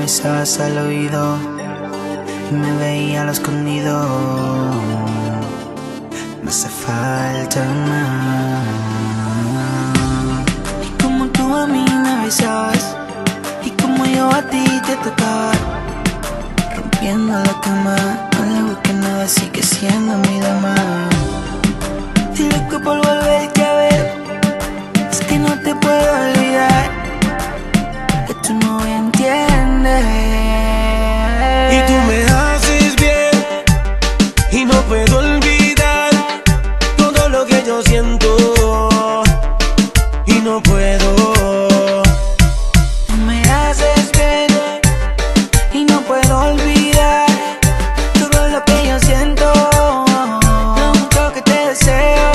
besabas al oído y me veía a lo escondido. No hace falta más. Y como tú a mí me besabas y como yo a ti te tocaba, rompiendo la cama, no le busques nada, sigue siendo mi dama. Estoy loco por volverte a ver, es que no te puedo olvidar, que tú no entiendes. Y tú me haces bien y no puedo olvidar todo lo que yo siento y no puedo. Tú me haces bien y no puedo olvidar todo lo que yo siento, lo mucho que te deseo.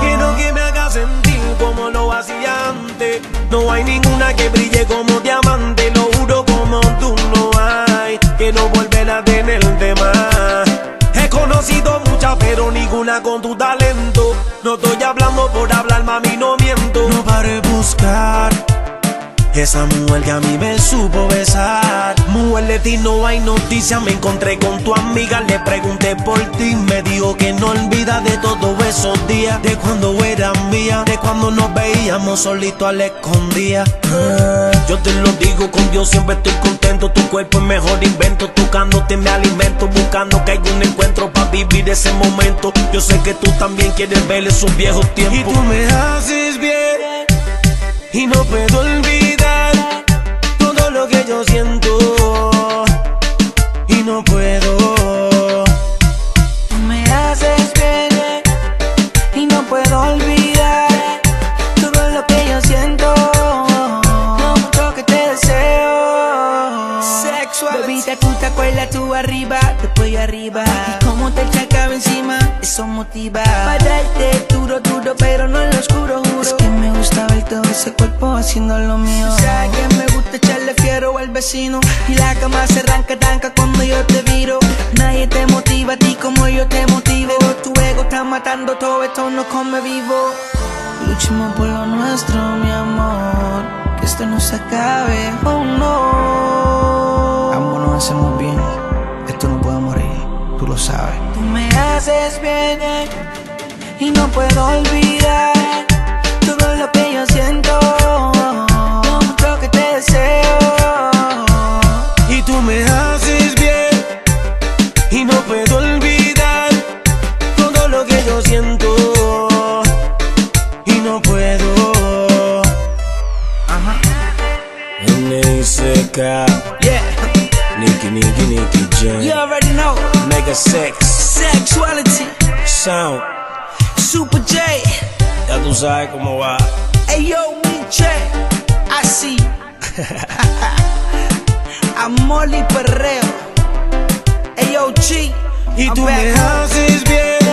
Quiero que me hagas sentir como lo hacía antes. No hay ninguna que brille como diamante, lo juro, como tú no hay. Quiero volver a tenerte más. He conocido muchas, pero ninguna con tu talento. No estoy hablando por hablar, mami, no miento. No paré de buscar esa mujer que a mí me supo besar. Mujer, de ti no hay noticia. Me encontré con tu amiga, le pregunté por ti. Me dijo que no olvida de todos esos días, de cuando eras mía, de cuando nos veíamos solitos a la escondida. Yo te lo digo con Dios, siempre estoy contento. Tu cuerpo es mejor invento, tocándote me alimento, buscando que haya un encuentro para vivir ese momento. Yo sé que tú también quieres ver esos viejos tiempos. Y tú me haces bien y no puedo olvidar todo lo que yo siento y no puedo. Tú me haces bien y no puedo olvidar todo lo que yo siento, lo mucho que te deseo. Sexual. Bebita, tú te acuerdas, tú arriba, después yo arriba, y como te chacaba encima, eso motiva. Para darte duro, duro, pero no en lo oscuro, juro. Es que me gusta ver todo ese cuerpo haciendo lo mío. Sabes que me gusta echarle fiero al vecino, y la cama se arranca, arranca cuando yo te viro. Nadie te motiva a ti como yo te motivo. Tu ego está matando, todo esto no come vivo. Luchemos por lo nuestro, mi amor, que esto no se acabe, oh no. Ambos nos hacemos bien, esto no puede morir, tú lo sabes. Tú me haces bien y no puedo olvidar todo lo que yo siento, lo mucho que te deseo. Y tú me haces bien y no puedo olvidar todo lo que yo siento y no puedo. N.I.C.K. Yeah, Nicky Jam. you already know. Mega Sex Sexuality, Sound. Super J. Ya tú sabes cómo va. Hey yo, Miche, así. Amor y perreo. Hey yo, Chi. Y I'm tú back me home. haces bien